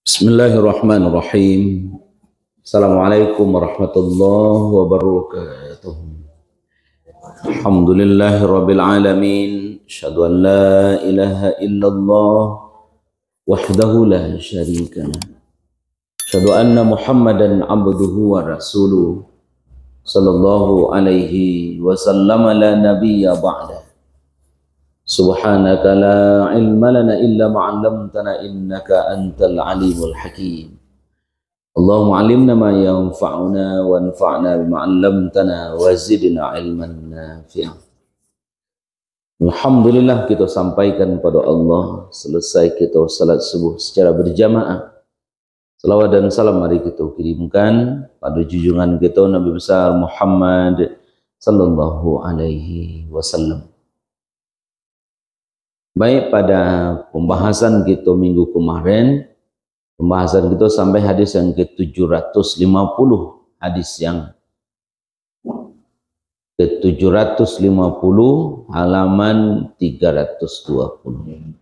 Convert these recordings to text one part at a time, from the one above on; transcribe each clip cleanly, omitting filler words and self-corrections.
Bismillahirrahmanirrahim. Assalamualaikum warahmatullahi wabarakatuh. Alhamdulillahirabbil alamin. Asyhadu an la ilaha illallah wahdahu la syarika lah. Asyhadu anna Muhammadan abduhu wa rasuluh sallallahu alaihi wasallam la nabiyya ba'da. Subhanaka la ilma lana illa ma 'allamtana innaka antal alimul hakim. Allahumma 'allimna ma yanfa'una wanfa'na bima 'allamtana wa zidna ilman nafi'a. Alhamdulillah, kita sampaikan pada Allah selesai kita salat subuh secara berjamaah. Salawat dan salam mari kita kirimkan pada junjungan kita Nabi besar Muhammad sallallahu alaihi wasallam. Baik, pada pembahasan kita minggu kemarin, pembahasan kita sampai hadis yang ke-750, hadis yang ke-750 halaman 320.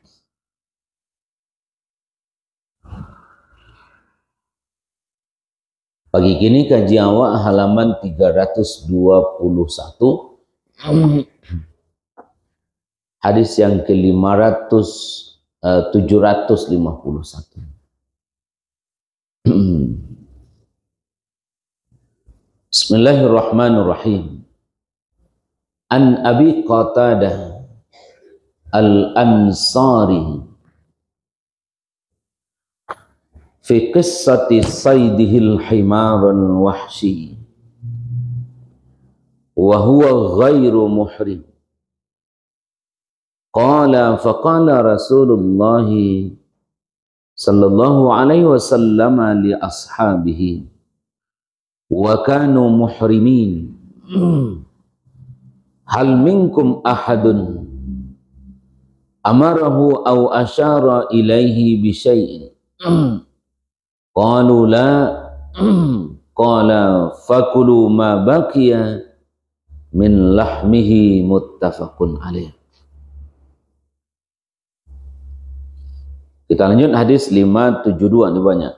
Pagi kini kaji awak halaman 321. Hadis yang ke-751. Bismillahirrahmanirrahim. An Abi Qatadah Al-Ansari fi qissati saydihil himaran wahshi wa huwa ghairu muhrim. Qala faqala Rasulullah sallallahu alaihi wasallam li ashabihi wa kanu muhrimin, hal minkum ahadun amarahu aw asyara ilaihi bi syai'in? Qalu la. Qala fakulu ma baqiya min lahmihi, muttafaqun alaih. Kita lanjut hadis 572, ini banyak.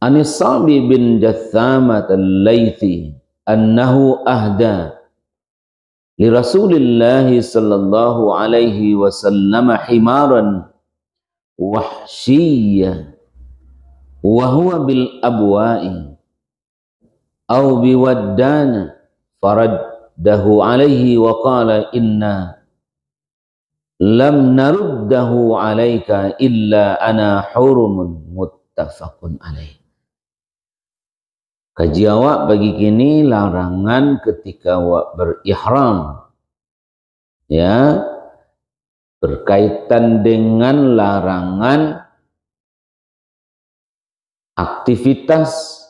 Anis Sabi bin Jathamat al-Laythi annahu ahda li Rasulillah sallallahu alaihi wasallam himaran wahsyiyya wa huwa bil abwa'i aw biwaddana faraddahu alaihi wa qala inna lam naruddahu alaika illa ana hurumun, muttafaqun alaih. Kaji awak bagi kini larangan ketika awak berihram, ya, berkaitan dengan larangan aktivitas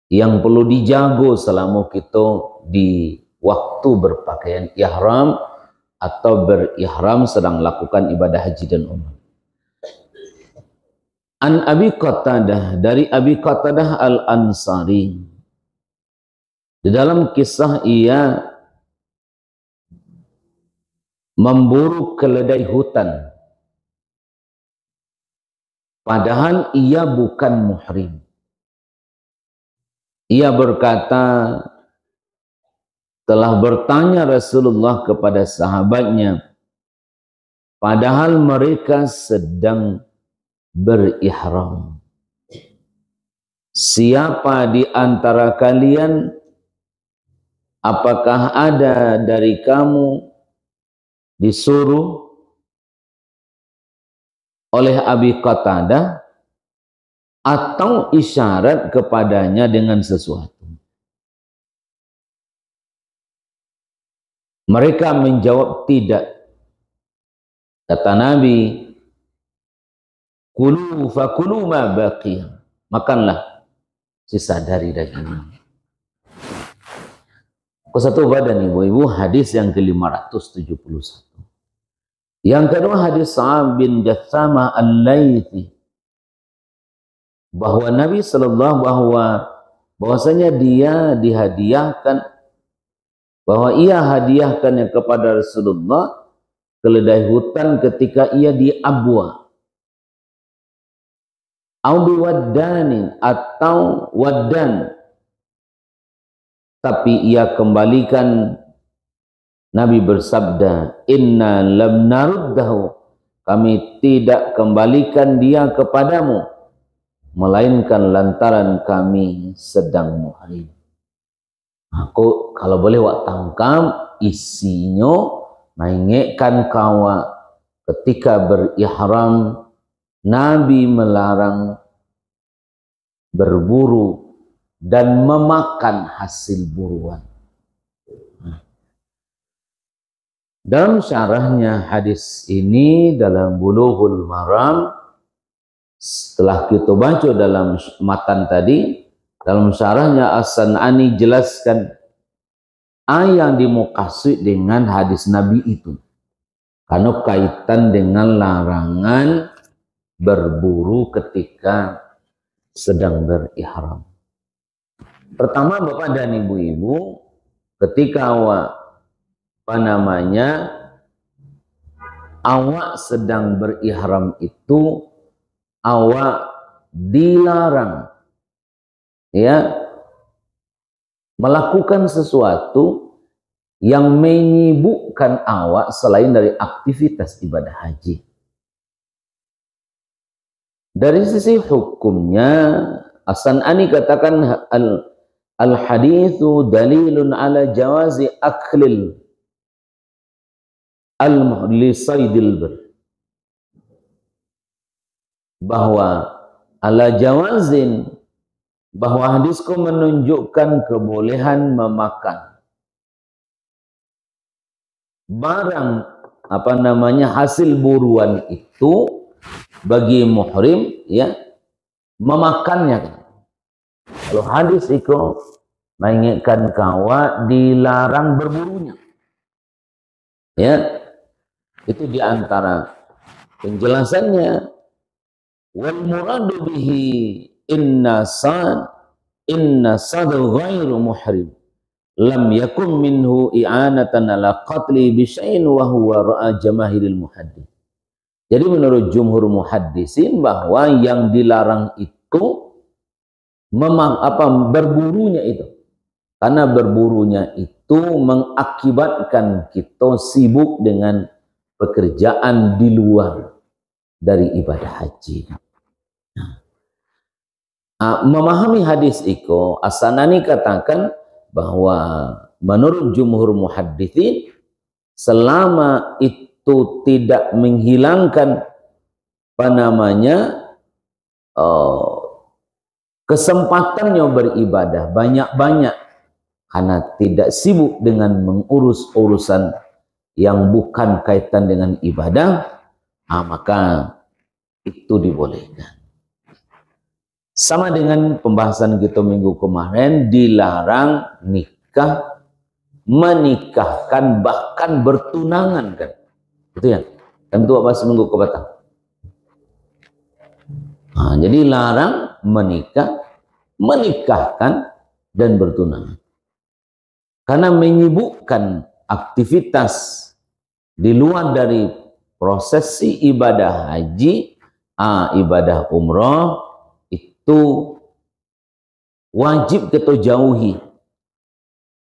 yang perlu dijaga selama kita di waktu berpakaian ihram atau berihram sedang lakukan ibadah haji dan umrah. An Abi Qatadah, dari Abi Qatadah Al-Ansari, di dalam kisah ia memburu keledai hutan padahal ia bukan muhrim. Ia berkata, telah bertanya Rasulullah kepada sahabatnya padahal mereka sedang berihram, siapa di antara kalian, apakah ada dari kamu disuruh oleh Abi Qatadah atau isyarat kepadanya dengan sesuatu? Mereka menjawab tidak. Kata Nabi, kulu fakulu ma baqiya, makanlah sisa dari dagingnya. Satu badan ibu-ibu, hadis yang ke-571. Yang kedua hadis Sa'ab bin Jathamah al-Laythi, bahwa Nabi sallallahu bahwasanya dia dihadiahkan, bahwa ia hadiahkannya kepada Rasulullah keledai hutan ketika ia di Abwa. au biwaddanin, atau waddan, tapi ia kembalikan. Nabi bersabda, inna lam naruddahu, kami tidak kembalikan dia kepadamu, melainkan lantaran kami sedang muhrim. Aku kalau boleh wak tangkap isinya mengingatkan kawa ketika berihram Nabi melarang berburu dan memakan hasil buruan. Dalam syarahnya hadis ini dalam Bulughul Maram, setelah kita baca dalam matan tadi, dalam syarahnya As-San'ani jelaskan yang dimaksud dengan hadis Nabi itu, karena kaitan dengan larangan berburu ketika sedang berihram. Pertama, Bapak dan Ibu-ibu, ketika awak sedang berihram itu, awak dilarang melakukan sesuatu yang menyibukkan awak selain dari aktivitas ibadah haji. Dari sisi hukumnya, As-San'ani katakan al-hadithu dalilun ala jawazi aklil al-lisaidil bir, bahwa ala jawazin, bahwa hadisku menunjukkan kebolehan memakan barang hasil buruan itu bagi muhrim, memakannya. Kalau hadis itu mengingatkan kawa dilarang berburunya, itu diantara penjelasannya. Wal muradu bihi inna sad ghairu muhrim lam yakun minhu i'anatan ala qatli bisya'in wa huwa ra'a jamahiril muhaddis. Jadi menurut jumhur muhaddisin bahwa yang dilarang itu berburunya itu, karena berburunya itu mengakibatkan kita sibuk dengan pekerjaan di luar dari ibadah haji. Memahami hadis itu, As-San'ani katakan bahwa menurut jumhur muhaddisin, selama itu tidak menghilangkan kesempatannya beribadah banyak-banyak, karena tidak sibuk dengan mengurus urusan yang bukan kaitan dengan ibadah, maka itu dibolehkan. Sama dengan pembahasan kita minggu kemarin, dilarang nikah, menikahkan, bahkan bertunangan, kan? Itu ya. Tentu apa seminggu ke batang. Jadi larang menikah, menikahkan, dan bertunangan. Karena menyibukkan aktivitas di luar dari prosesi ibadah haji, ibadah umroh, itu wajib kita jauhi.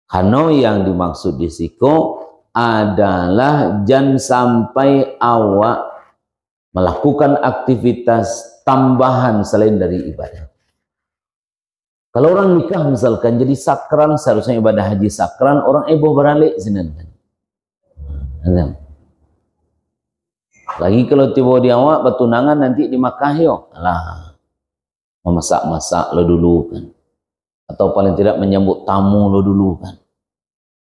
Karena yang dimaksud di situ adalah jangan sampai awak melakukan aktivitas tambahan selain dari ibadah. Kalau orang nikah misalkan jadi sakran, seharusnya ibadah haji sakran, orang beralik sini. Lagi kalau tiba di awak bertunangan nanti di Makkah yo, memasak-masak lo dulu kan, atau paling tidak menyambut tamu lo dulu kan.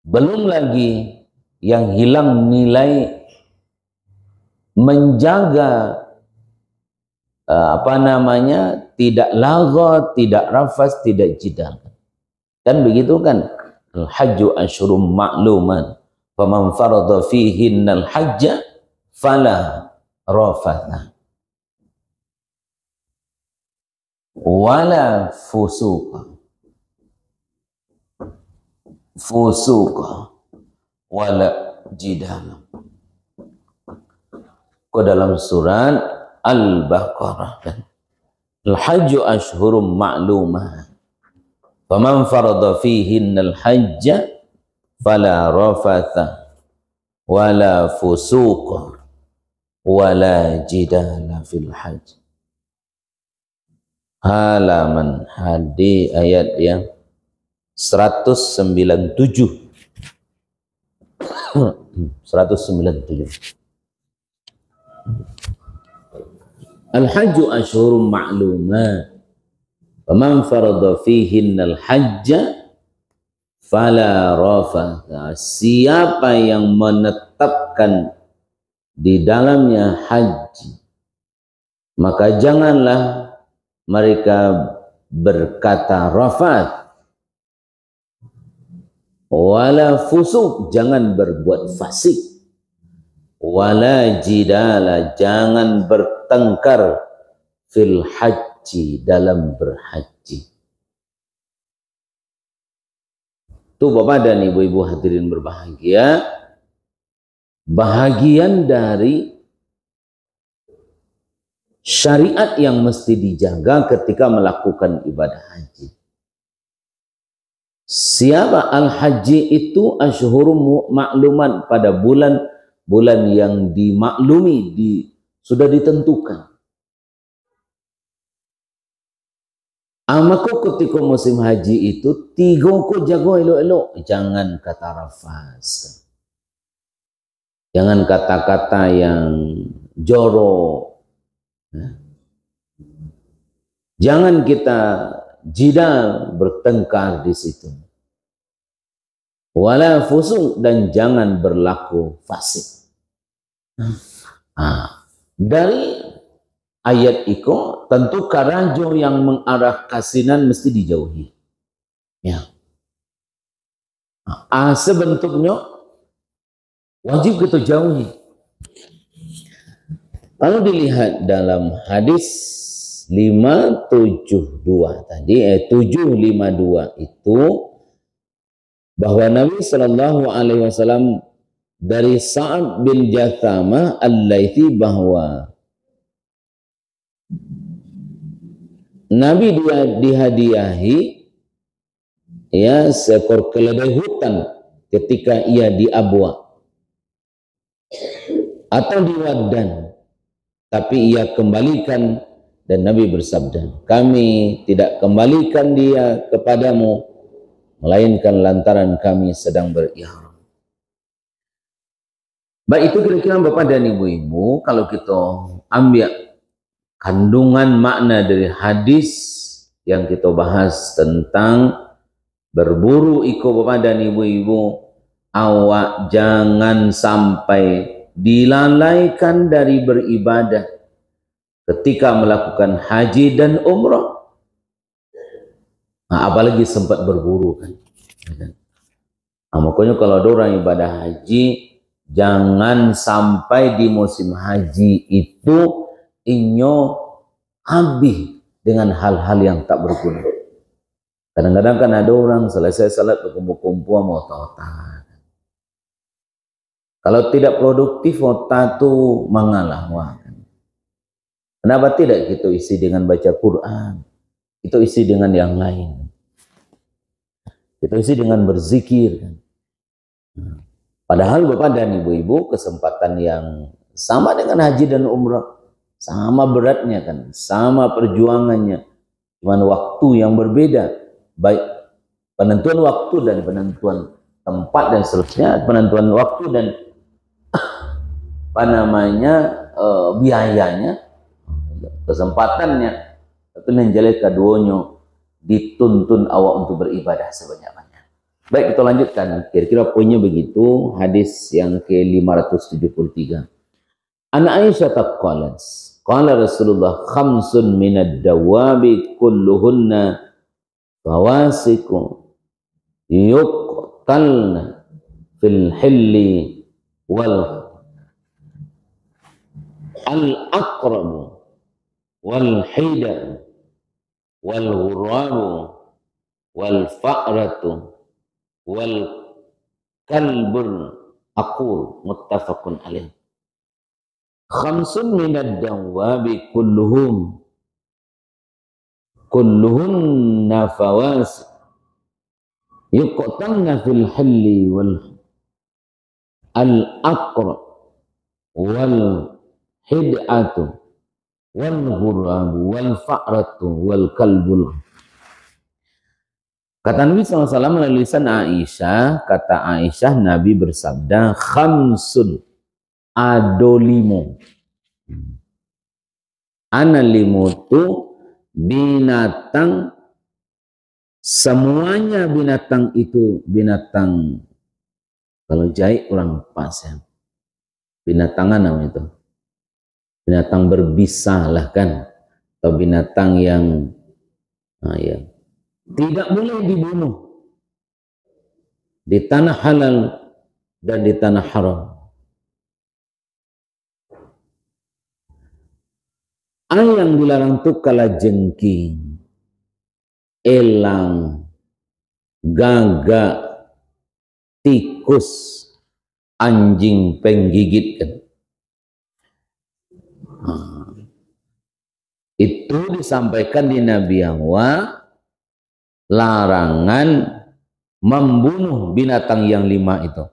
Belum lagi yang hilang nilai menjaga tidak laghat, tidak rafas, tidak jidal. Dan begitu kan, al-hajju asyurum ma'luman, faman farada fihinnal hajja fala rafatha wala fusuqa wala jidal. Dalam surat Al-Baqarah kan, Al-hajju ashhurum ma'lumah. Faman farada fihinna al-hajja fala rafatha wala fusuqa wala jidala fil hajj. Halaman hadi ayat yang 197. 197. Al-hajju ashhurum ma'lumat. Faman farada fihinnal hajja fala rafatha. Siapa yang menetapkan di dalamnya haji, maka janganlah mereka berkata rafath, wala fusuk, jangan berbuat fasik, wala jidala, jangan bertengkar fil haji, dalam berhaji. Tuh Bapak dan Ibu-ibu hadirin berbahagia, bahagian dari syariat yang mesti dijaga ketika melakukan ibadah haji. Siapa al-haji itu asyhurum ma'luman, pada bulan yang dimaklumi, sudah ditentukan. Amaku ketika musim haji itu tiga ko jago elok-elok, jangan kata rafas, jangan kata-kata yang jorok, jangan kita jidal, bertengkar di situ. Wala fusuk, dan jangan berlaku fasik. Dari ayat itu tentu karajo yang mengarah kasinan mesti dijauhi. Ya. Sebentuknya wajib kita jauhi. Kalau dilihat dalam hadis 572 tadi, 752 itu, bahwa Nabi Shallallahu Alaihi Wasallam dari Sa'ad bin Jathamah al-Laythi, bahwa Nabi dihadiahi ya seekor keledai hutan ketika ia di Abwa atau di Waddan, tapi ia kembalikan, dan Nabi bersabda, kami tidak kembalikan dia kepadamu melainkan lantaran kami sedang berihram. Baik, itu kira-kira Bapak dan Ibu-ibu, kalau kita ambil kandungan makna dari hadis yang kita bahas tentang berburu iko Bapak dan Ibu-ibu, awak jangan sampai dilalaikan dari beribadah ketika melakukan haji dan umrah. Apalagi sempat berburu kan. Makanya kalau ada orang ibadah haji, jangan sampai di musim haji itu inyo habis dengan hal-hal yang tak berguna. Kadang-kadang kan ada orang selesai salat berkumpul-kumpul mau otak. Kalau tidak produktif, otak itu mengalah. Kenapa tidak kita isi dengan baca Quran? Kita isi dengan yang lain. Kita isi dengan berzikir. Padahal Bapak dan Ibu-ibu, kesempatan yang sama dengan haji dan umrah, sama beratnya kan, sama perjuangannya, cuman waktu yang berbeda, baik penentuan waktu dan penentuan tempat dan seterusnya, penentuan waktu dan biayanya, kesempatannya. Tapi menjalani keduanya dituntun awak untuk beribadah sebanyak-banyak. Baik, kita lanjutkan. Kira-kira poinnya begitu. Hadis yang ke-573. An Aisyah taqalat, qala Rasulullah, khamsun minad dawabi kulluhunna fawasiku yuqtalna fil hilli wal al-aqrabu wal hida wal ghurabu wal fa'ratu wal kalbur aqul, muttafaqun alaih. Khamsun minad dawabi kulluhum kulluhunna fawas yuqtanna fil hilli wal al-aqra wal hid'atu wal ghurabu wal fa'ratu wal kalbul. Kata Nabi SAW melalui lisan Aisyah, kata Aisyah, Nabi bersabda, khamsun, ado limo. Ana limo tu binatang, semuanya binatang itu binatang, kalau jahit kurang pas ya, binatangan namanya itu, binatang berbisa lah kan, atau binatang yang ya, tidak boleh dibunuh di tanah halal dan di tanah haram. Yang dilarang itu kalajengking, elang, gagak, tikus, anjing penggigit kan. Itu disampaikan di Nabi Ahwa, larangan membunuh binatang yang 5 itu.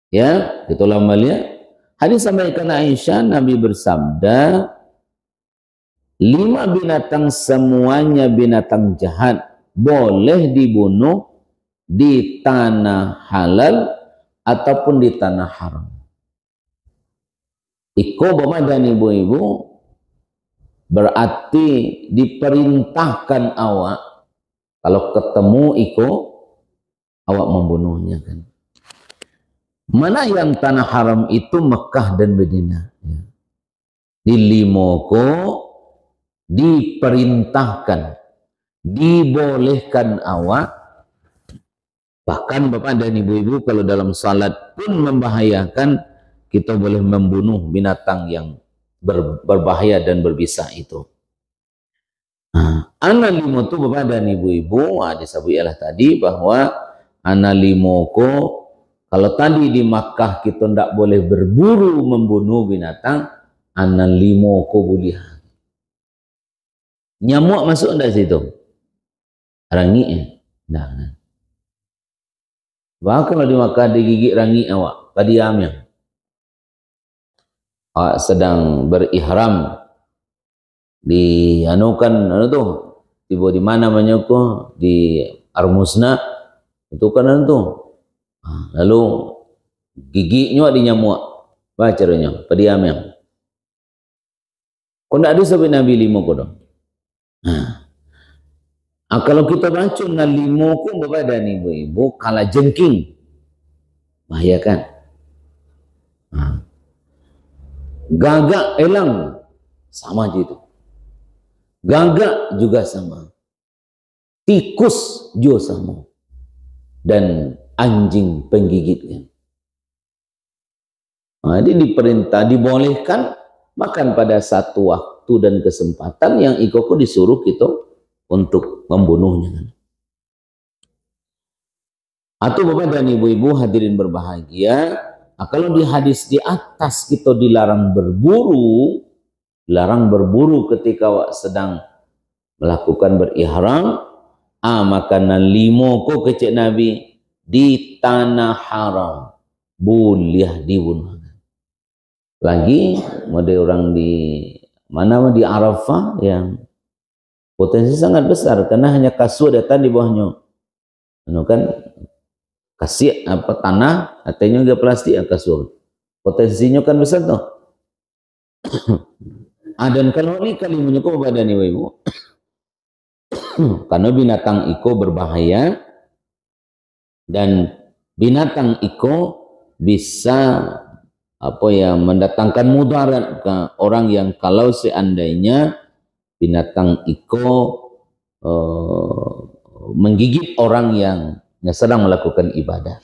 Ya, itulah malia. Hadis sampaikan Aisyah, Nabi bersabda, 5 binatang semuanya binatang jahat, boleh dibunuh di tanah halal ataupun di tanah haram. Iko bapak dan ibu-ibu, berarti diperintahkan awak kalau ketemu iko awak membunuhnya kan. Mana yang tanah haram itu Mekah dan Madinah ya. Di limoko diperintahkan, dibolehkan awak, bahkan bapak dan ibu-ibu kalau dalam salat pun membahayakan, kita boleh membunuh binatang yang berbahaya dan berbisa itu. Ana limo itu bapak dan ibu-ibu, disebut ialah tadi bahwa ana limoko, kalau tadi di Makkah kita tidak boleh berburu membunuh binatang, ana limoko boleh. Nyamuk masuk enggak situ? Rangi nah. Bahkan kalau di Makkah digigit rangi awak, padiamnya. Awak sedang berihram di tiba di mana menyoko di Armusna itu kan itu. Lalu giginya di nyamuk, baca caranya, padiamnya. Kau tidak ada sampai Nabi 5 kodong. Kalau kita baca dengan 5 ku bapak dan ibu-ibu, kala jengking, bahaya kan? Gagak, elang, sama aja itu. Gagak juga sama. Tikus juga sama. Dan anjing penggigitnya. Jadi diperintah, dibolehkan makan pada satu waktu dan kesempatan yang ikoku disuruh kita untuk membunuhnya. Atau bapak dan ibu-ibu hadirin berbahagia, kalau di hadis di atas kita dilarang berburu ketika awak sedang melakukan berihram, makanan 5 ko kecek Nabi di tanah haram boleh dibunuh. Lagi model orang di mana di Arafah yang potensi sangat besar karena hanya kasur datang di bawahnya. Kan kasih apa tanah, artinya juga plastik kasur. Potensinya kan besar tuh. Dan kalau ini kali menyukup pada ibu-ibu, karena binatang iko berbahaya dan binatang iko bisa mendatangkan mudarat ke orang yang kalau seandainya binatang iko menggigit orang yang sedang melakukan ibadah.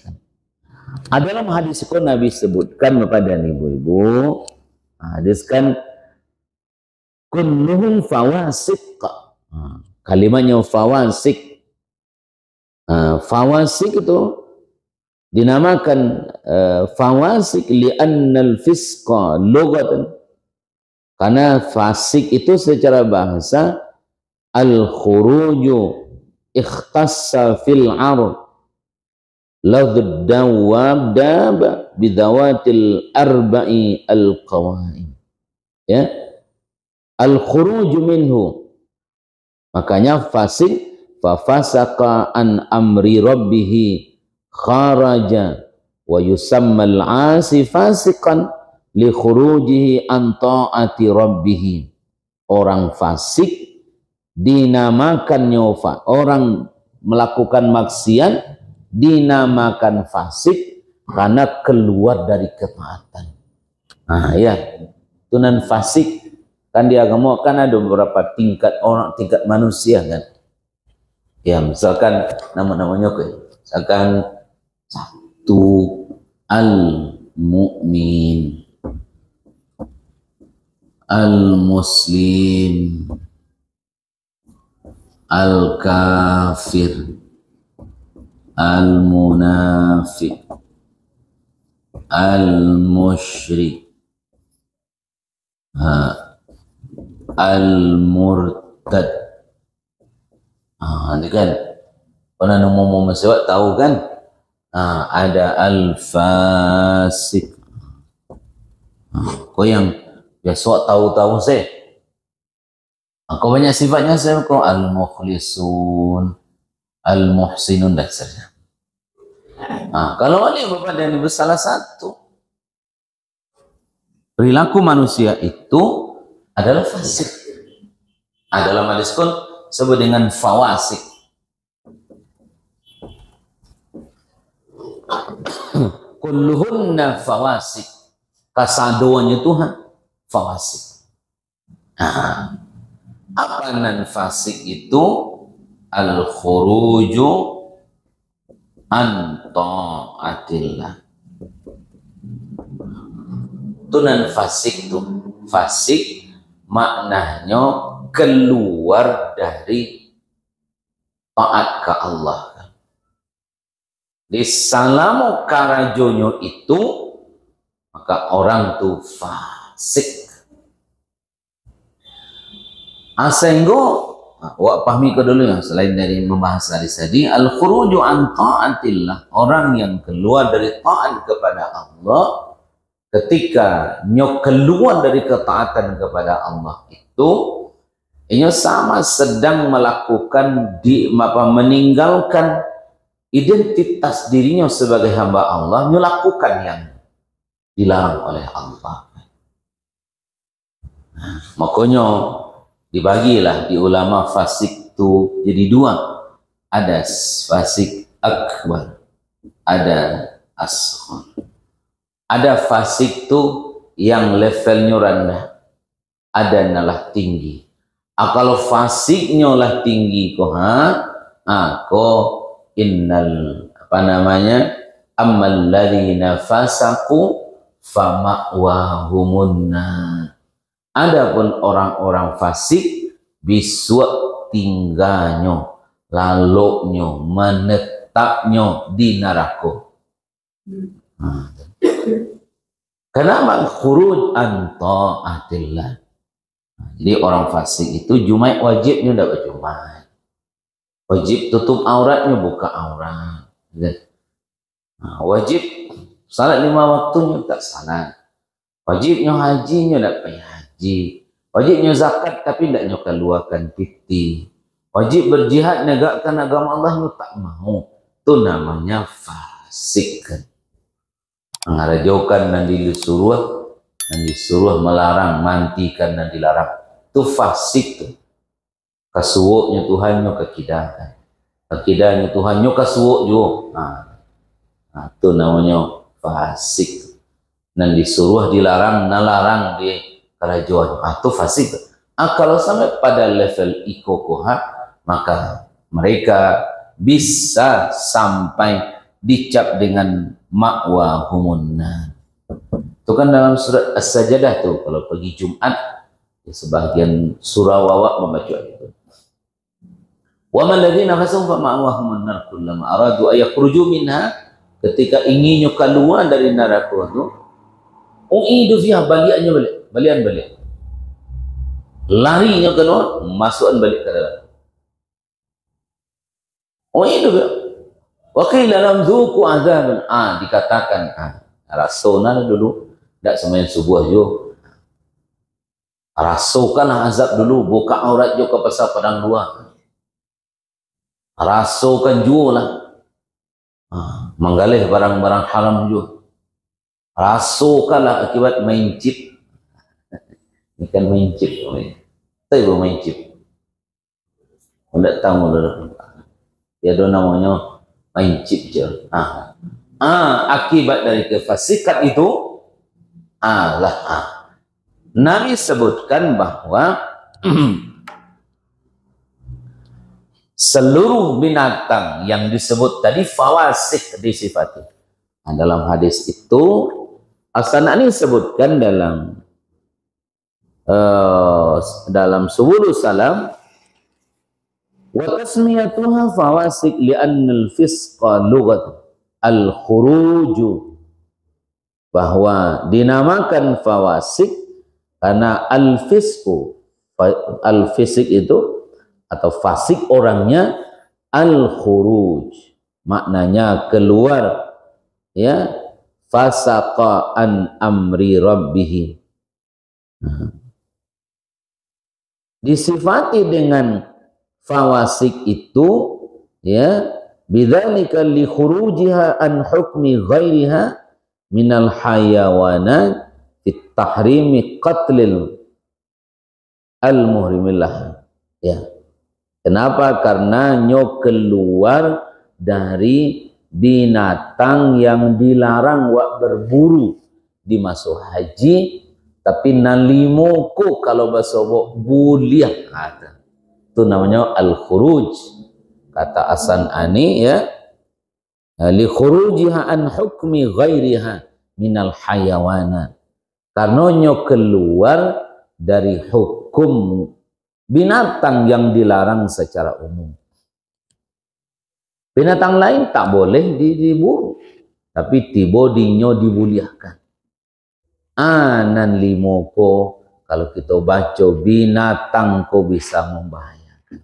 Dalam hadis itu Nabi sebutkan kepada ibu-ibu, hadiskan kulluhum fawasik. Kalimatnya fawasik. Fawasik itu dinamakan fawasik li'annal fisqa lughatan, karena fasik itu secara bahasa al-khuruju ikhtassa fil ard ladh dawab daba bidawatil arba'i al-qawaim. Ya, al-khuruju minhu, makanya fasik, fafasaka an amri rabbihi kharaja wa yusammal asi fasikan li khurujihi an ta'ati rabbihi. Orang fasik dinamakan nyofa, orang melakukan maksiat dinamakan fasik karena keluar dari ketaatan. Nah ya, itu nan fasik kan di agama kan ada beberapa tingkat orang, tingkat manusia kan. Ya misalkan nama-namanya misalkan satu al-mu'min, al-muslim, al-kafir, al-munafiq, al-musyrik, al-murtad. Ini kan pernah ngomong masih tahu kan? Ada al-fasik. Kau yang biasa tahu-tahu saya. Kau banyak sifatnya saya kau al-mukhlisun, al-muhsinun dan sebagainya. Kalau ini Bapak dan Ibu salah satu perilaku manusia itu adalah fasik. Dalam hadis pun sebut dengan fawasik. Kulluhunna fawasik. Kasadoannya Tuhan fawasik. Apa nan fasik itu? Al-khuruju an ta'atillah. Itu nan fasik tuh. Fasik maknanya keluar dari taat ke Allah. Di salamu karajonyo itu maka orang tuh fasik. Asenggo wak pahami ke dulu ya, selain dari membahas tadi al-khuruju an ta'atillah, orang yang keluar dari taat kepada Allah. Ketika nyo keluar dari ketaatan kepada Allah itu inyo sama sedang melakukan meninggalkan identitas dirinya sebagai hamba Allah, nyo lakukan yang dilarang oleh Allah. Makanya dibagilah di ulama fasik itu jadi dua. Ada fasik akbar, ada asghar. Ada fasik itu yang levelnya rendah, ada nalah tinggi. Kalau fasiknya lah tinggi innal ammal ladzina fasaku fama'wahumun nar. Adapun orang-orang fasik biswa tinggalnya, laloknya, menetapnya di neraka. Kenapa khuruj an ta'atillah? Jadi orang fasik itu Jumat wajibnya tidak Jumat. Wajib tutup auratnya, buka aurat. Wajib salat 5 waktunya tak salat. Wajibnya hajinya tidak pergi haji. Wajibnya zakat tapi tidak nyoka keluarkan piti. Wajib berjihad negakkan agama Allah tak mau. Itu namanya fasik. Mengarajaukan dan disuruh melarang, mantikan dan dilarang. Itu fasik tuh. Kasuwuknya Tuhannya kekidahan. Kekidahnya Tuhannya kasuwuk juga. Itu namanya fasik. Dan disuruh dilarang, nalarang di kerajaan. Itu fasik. Kalau sampai pada level ikokoha, maka mereka bisa sampai dicap dengan ma'wahumun nar. Itu kan dalam surat As-Sajdah tuh, kalau pergi Jumat ya sebagian surah wawak membaca itu. Wa man ladzina fasahu fa ma'wahumun nar kullama aradu ayakhruju minha, ketika inginnya keluar dari neraka itu uidu fiha, baliannya balik. Larinya keluar, masukkan balik ke dalam. Oh itu ya. Wakil dalam zuku azab. Dikatakan rasona dulu tidak semain subuh jo. Rasokanlah azab dulu, buka aurat jo ke pasar padang dua. Rasokan jo lah. Menggalih barang-barang haram jo. Rasokanlah akibat main chip. Ini kan main chip. Tapi main chip. Tidak tahu dulu. Ya do namanya main chip je. Akibat dari kefasikan itu Nabi sebutkan bahwa seluruh binatang yang disebut tadi fawasik disifati. Dalam hadis itu As-San'ani sebutkan dalam Subulus Salam, wa tasmiyatuha fawasik li'annal fisqa lughat al-khuruju, bahwa dinamakan fawasik karena al-fisik itu atau fasik orangnya, al-khuruj maknanya keluar, ya, fasaqa an amri rabbih. Disifati dengan fawasik itu, ya, bidzalika li khurujiha an hukmi ghairiha minal hayawanat fit tahrimi qatlil al-muhrimillah. Ya. Kenapa? Karena keluar dari binatang yang dilarang wak berburu di masuk haji, tapi nalimoko kalau basobok buliah kata. Itu namanya al-khuruj. Kata As-San'ani, ya, li khurujiha an hukmi ghairiha minal hayawana, karena keluar dari hukum binatang yang dilarang secara umum. Binatang lain tak boleh diburu, tapi tibo dinyo dibuliahkan. Anan limoko, kalau kita baca binatang ko bisa membahayakan,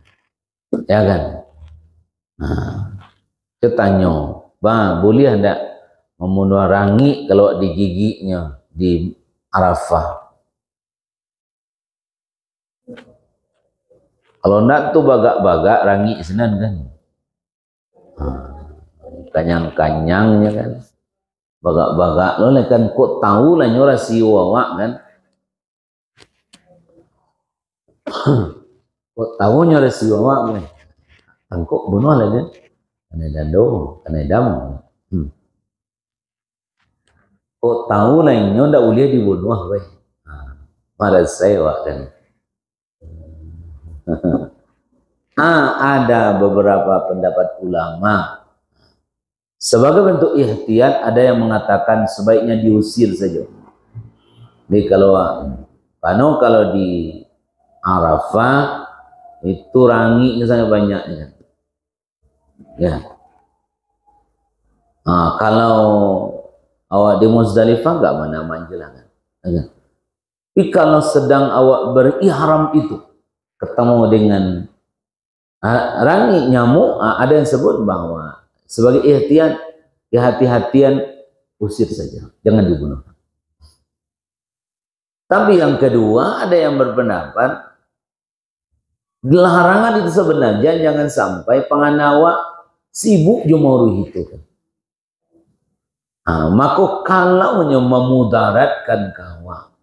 ya kan? Kita tanya, boleh tidak membunuh rangi kalau digiginya di Arafah? Kalau tidak tuh bagak-bagak rangi senan kan, kanyang-kanyangnya kan, bagak-bagak lo kan, kok tahu lah nyora siwawak kan, kok tahu nyora siwawak kan, kok bunuh lah kan, kena dam, kok tahu lah nyo ndak uliah dibunuh weh, pada saya kan. Ada beberapa pendapat ulama sebagai bentuk ihtiyat, ada yang mengatakan sebaiknya diusir saja. Jadi kalau di Arafah itu rangi sangat banyaknya, ya. Kalau awak di Muzdalifah enggak mana manjelangan, ya. Tapi kalau sedang awak berihram itu ketemu dengan rangi nyamuk, ada yang sebut bahwa sebagai ihtiyat, kehati-hatian, usir saja, jangan dibunuh. Tapi yang kedua, ada yang berpendapat larangan itu sebenarnya jangan sampai penganawa sibuk jumuru itu kan. Maka kalau memudaratkan kawan,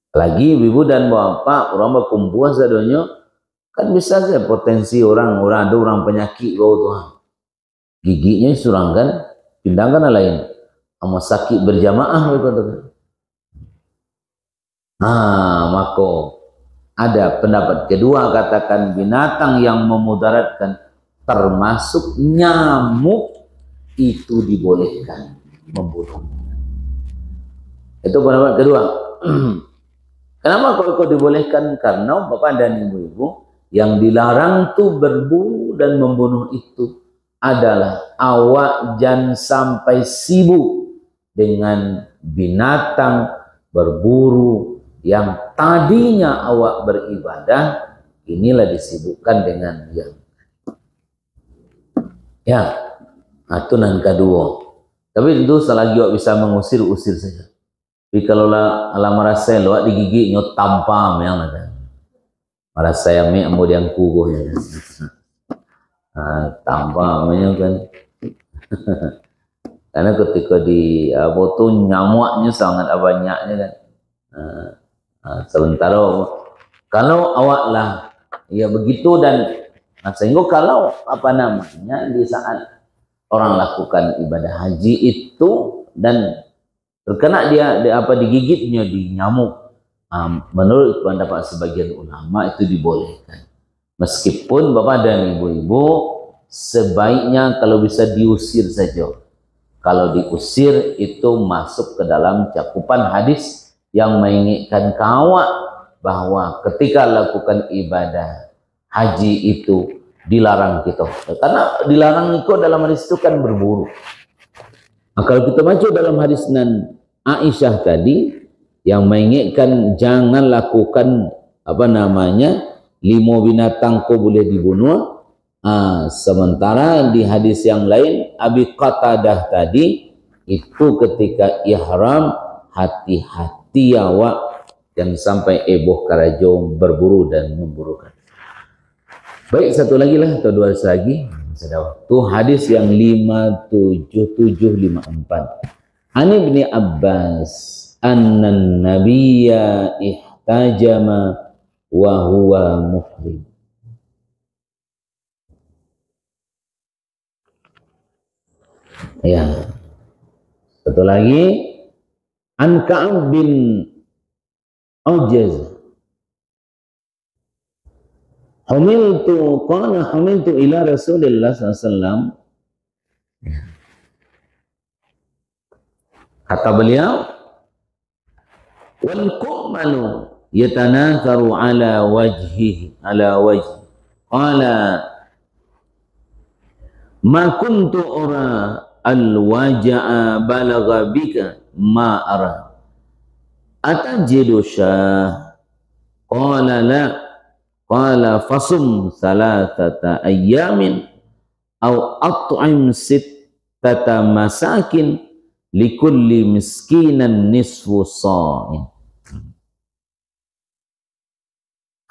lagi ibu dan bapak orang berkumpul sadonya, kan bisa saja potensi orang ada orang penyakit bau tuh, giginya surangkan, pindahkan lain, sama sakit berjamaah begitu. Maka ada pendapat kedua, katakan binatang yang memudaratkan termasuk nyamuk itu dibolehkan membunuh. Itu pendapat kedua. Kenapa kok dibolehkan? Karena bapak dan ibu-ibu, yang dilarang tuh berburu dan membunuh itu adalah awak jangan sampai sibuk dengan binatang berburu yang tadinya awak beribadah, inilah disibukkan dengan yang Ya, itu nan kedua. Tapi tentu selagi awak bisa mengusir, usir saja. Tapi kalau lah merasa awak digigit nyot tampam yang ada. Merasa yang me ambo yang kugo ya. Tampamnya kan. Karena ketika di apa tuh nyamuknya sangat banyaknya kan. Sementara kalau awak lah ya begitu dan sehingga kalau apa namanya di saat orang lakukan ibadah haji itu dan terkena dia digigitnya di nyamuk, menurut pendapat sebagian ulama itu dibolehkan. Meskipun bapak dan ibu-ibu sebaiknya kalau bisa diusir saja. Kalau diusir itu masuk ke dalam cakupan hadis yang mengingatkan kawan bahwa ketika lakukan ibadah haji itu dilarang kita. Karena dilarang itu dalam hadis itu kan berburu. Nah, kalau kita baca dalam hadis nan Aisyah tadi yang mengingatkan jangan lakukan apa namanya 5 binatang ko boleh dibunuh. Sementara di hadis yang lain Abi Qatadah tadi itu ketika ihram hati-hati awak yang sampai eboh karajo berburu dan memburukan. Baik, satu lagi lah atau dua lagi. Itu hadis yang 57754. An Ibni Abbas anna nabiyya ihtajama wa huwa muhrim. Ya. Satu lagi An Ka'ab bin Ujaz Humiltu ila Rasulillah SAW. Kata beliau, wal ku'malu yatanatharu ala wajhi. Qala ma kuntu ura al-waja'a balagha bika ma ara. Atajidu syah? Qala la. Qala fasum salatata ayyamin au at'im sittata masakin likulli miskinan nisfu sa'in.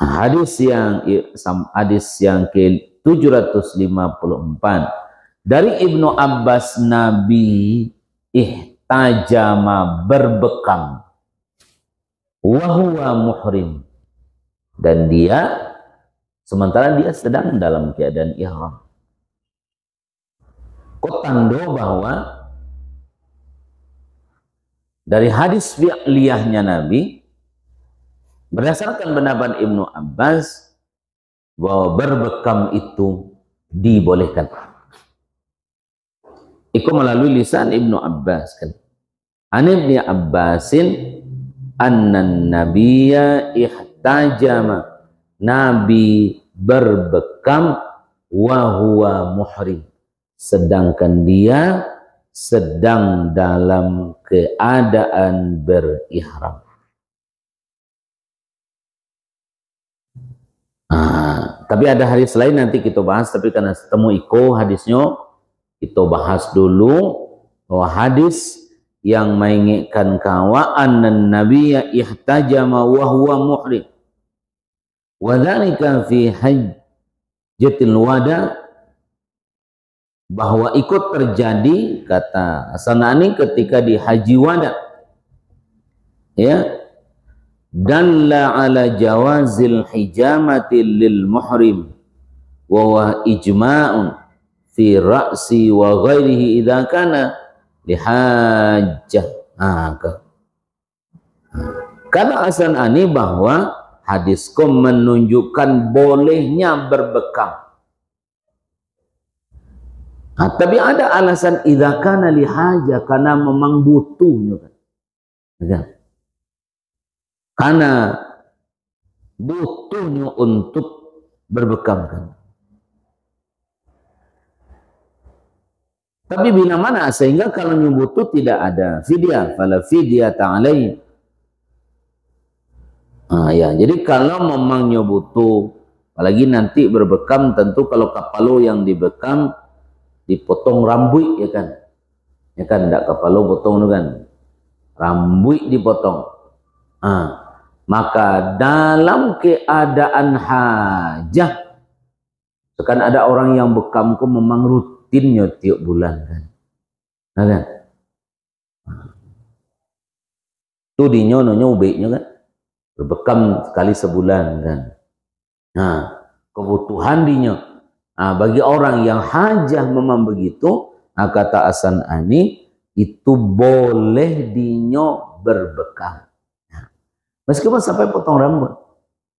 Hadis yang ke-754 dari Ibnu Abbas, Nabi ihtajama berbekam wa huwa muhrim, dan dia sementara dia sedang dalam keadaan ihram. Kok tanda bahwa dari hadis fi'liyahnya Nabi berdasarkan pendapat Ibnu Abbas bahwa berbekam itu dibolehkan. Itu melalui lisan Ibnu Abbas kan. An Ibni Abbasin annan nabiyya ihtajama, Nabi berbekam wa huwa muhrim, sedangkan dia sedang dalam keadaan berihram. Tapi ada hadis lain nanti kita bahas, tapi karena ketemu iko hadisnya kita bahas dulu bahwa hadis yang mengingatkan kawaan dan nabiyya ihtajama wa huwa muhrim. Wadzalika fi hajjatil wada, bahwa ikut terjadi kata Hasanani ketika di haji wada. Ya, dalla ala jawazil hijamati lil muhrim wa huwa ijma'un fi ra'si wa ghairihi idza kana li hajjah. Kata Hasanani bahwa hadisku menunjukkan bolehnya berbekam. Tapi ada alasan idza kana li hajah, karena memang butuhnya kan. Karena butuhnya untuk berbekam kan. Tapi bila mana sehingga kalau butuh tidak ada fidyah, fala fidyata alaihi. Ya, jadi kalau memangnya butuh, apalagi nanti berbekam, tentu kalau kapalo yang dibekam dipotong rambut ya kan ndak kepala potong tu kan, rambut dipotong. Maka dalam keadaan hajah, kan ada orang yang bekam ku memang rutinnya tiap bulan kan, kan? Tu dinyonya ubeknya kan, berbekam sekali sebulan kan. Kebutuhan dinyo. Bagi orang yang hajah memang begitu, kata Hasan Ani, itu boleh dinyo berbekam. Meskipun sampai potong rambut.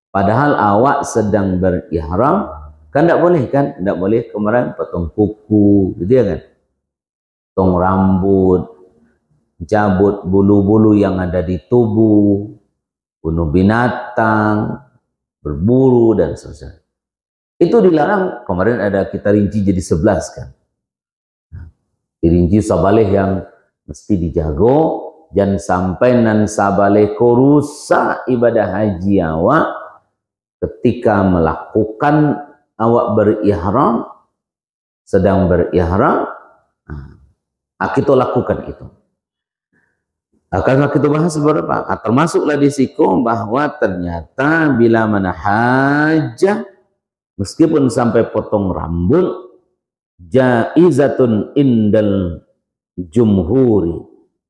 Padahal awak sedang berihram, kan tidak boleh kan? Tidak boleh kemarin potong kuku, gitu ya kan? Potong rambut, cabut bulu-bulu yang ada di tubuh, bunuh binatang, berburu dan sebagainya. Itu dilarang. Kemarin ada kita rinci jadi 11 kan. Dirinci sabaleh yang mesti dijago, jangan sampai nan sabaleh rusak ibadah haji awak ketika melakukan awak berihram, sedang berihram, kita lakukan itu. Akan kita bahas beberapa. Termasuklah di siku bahwa ternyata bila mana hajah, meskipun sampai potong rambut, jaizatun indal jumhuri,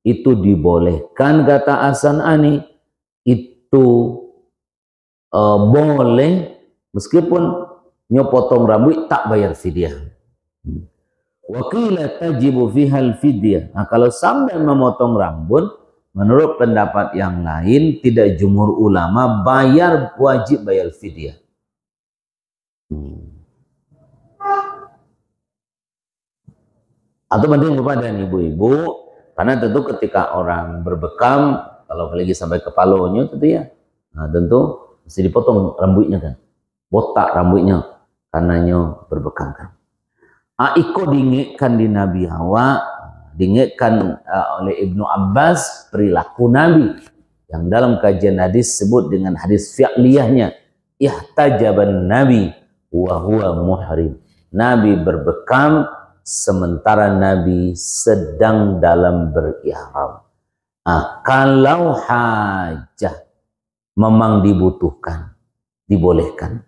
itu dibolehkan kata Hasan Ani, itu boleh meskipun nyopotong rambut tak bayar fidyah. Wakila tajibu fihal fidyah. Kalau sampai memotong rambut, menurut pendapat yang lain tidak jumhur ulama wajib bayar fidyah. Atau penting kepada ibu-ibu, karena tentu ketika orang berbekam, kalau apalagi sampai kepalanya tentu ya, tentu mesti dipotong rambutnya kan, botak rambutnya, karenanya berbekam kan. Iko diingatkan di Nabi Hawa, diingatkan oleh Ibnu Abbas perilaku Nabi yang dalam kajian hadis sebut dengan hadis fi'liyahnya, ihtajaban Nabi wa huwa muhrim. Nabi berbekam sementara Nabi sedang dalam berihram. Kalau hajah memang dibutuhkan, dibolehkan.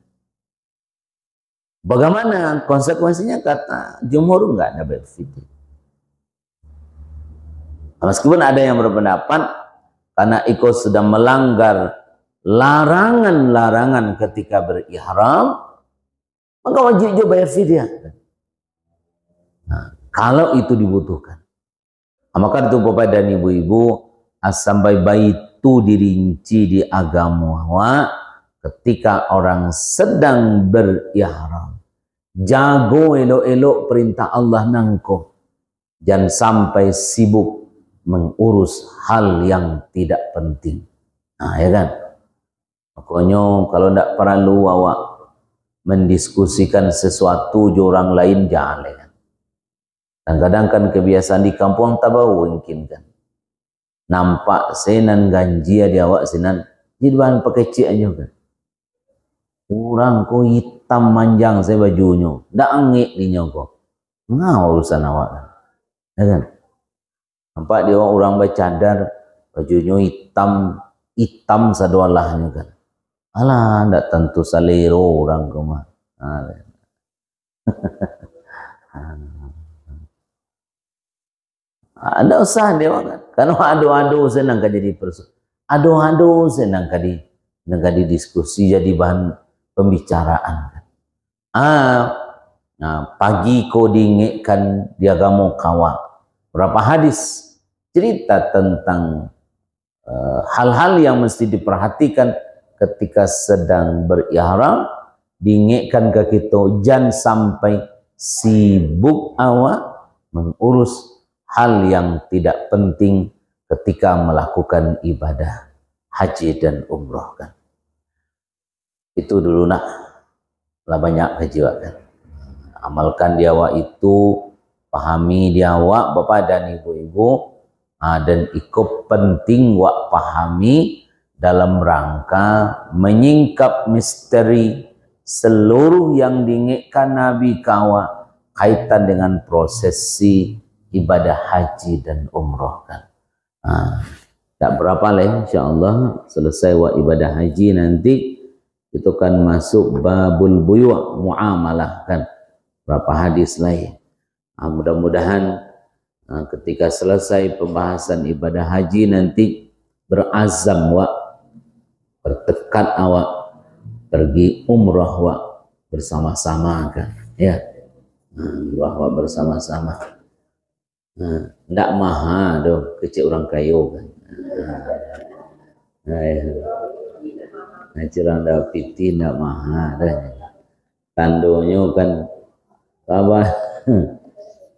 Bagaimana konsekuensinya? Kata jumhur enggak ada bayar fidyah. Meskipun ada yang berpendapat karena ikut sudah melanggar larangan-larangan ketika berihram, maka wajib juga bayar fidyah. Kalau itu dibutuhkan. Maka itu Bapak dan Ibu-ibu, sampai itu dirinci di agama ketika orang sedang berihram. Jago elok-elok perintah Allah nangko. Jangan sampai sibuk mengurus hal yang tidak penting. Ya kan? Pokoknya kalau tidak perlu awak mendiskusikan sesuatu orang lain jangan. Dan kadang kan kebiasaan di kampung tabau mungkin kan. Nampak senan ganjia di awak senan. Jadi bahan pakai cik aja kan. Orang ko hitam manjang saya bajunya. Ndak angik di nyoko. Ngau urusan awak kan. Ya kan? Nampak dia orang bercadar. Bajunya hitam sadualahnya kan. Alah ndak tentu salero orang kemah. Ada usah dia kan. Karena adu-adu senang jadi persoalan. Adu-adu senang kadi diskusi jadi bahan pembicaraan. Pagi ko diingatkan dia agama kawa. Berapa hadis cerita tentang hal-hal yang mesti diperhatikan ketika sedang berihram, diingatkan ke kita jangan sampai sibuk awak mengurus hal yang tidak penting ketika melakukan ibadah haji dan umroh kan. Itu dulu lah banyak kejiwaan. Amalkan di awak itu, pahami di awak Bapak dan Ibu-ibu, dan ikut penting wak pahami dalam rangka menyingkap misteri seluruh yang diingatkan Nabi kawa kaitan dengan prosesi ibadah haji dan umroh kan. Tak berapa lah insyaallah selesai ibadah haji nanti itu kan masuk babul buyu' muamalah kan, berapa hadis lain. Mudah-mudahan ketika selesai pembahasan ibadah haji nanti berazam bertekad awak pergi umrah bersama-sama kan ya. Umrah bersama-sama. Ndak mahal doh kecil orang kayu kan. Cirang dapiti ndak mahal dah. Tandonyo kan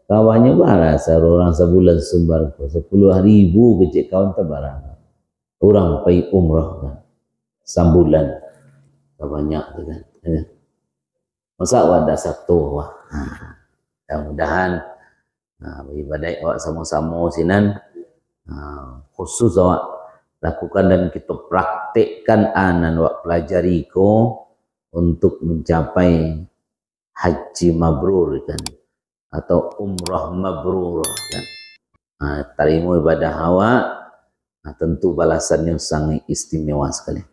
kawannya baras orang sebulan sumbar 10.000 kecil kawan tebarang. Orang pergi umrah kan. Sambulan banyak tu kan. Masa wadah satu mudah-mudahan ibadah awak sama-sama sinan khusus awak lakukan dan kita praktekkan anan awak pelajari ko untuk mencapai haji mabrur kan atau umrah mabrur kan. Terima ibadah awak tentu balasan yang sangat istimewa sekali.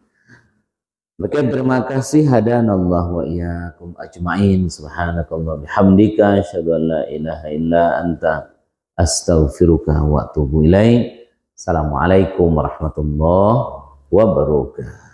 Maka terima kasih hadanallah wa iyyakum ajma'in. Subhanakallah bihamdika asyhadu an la ilaha illa anta astaghfiruka wa atubu ilaik. Assalamualaikum warahmatullahi wabarakatuh.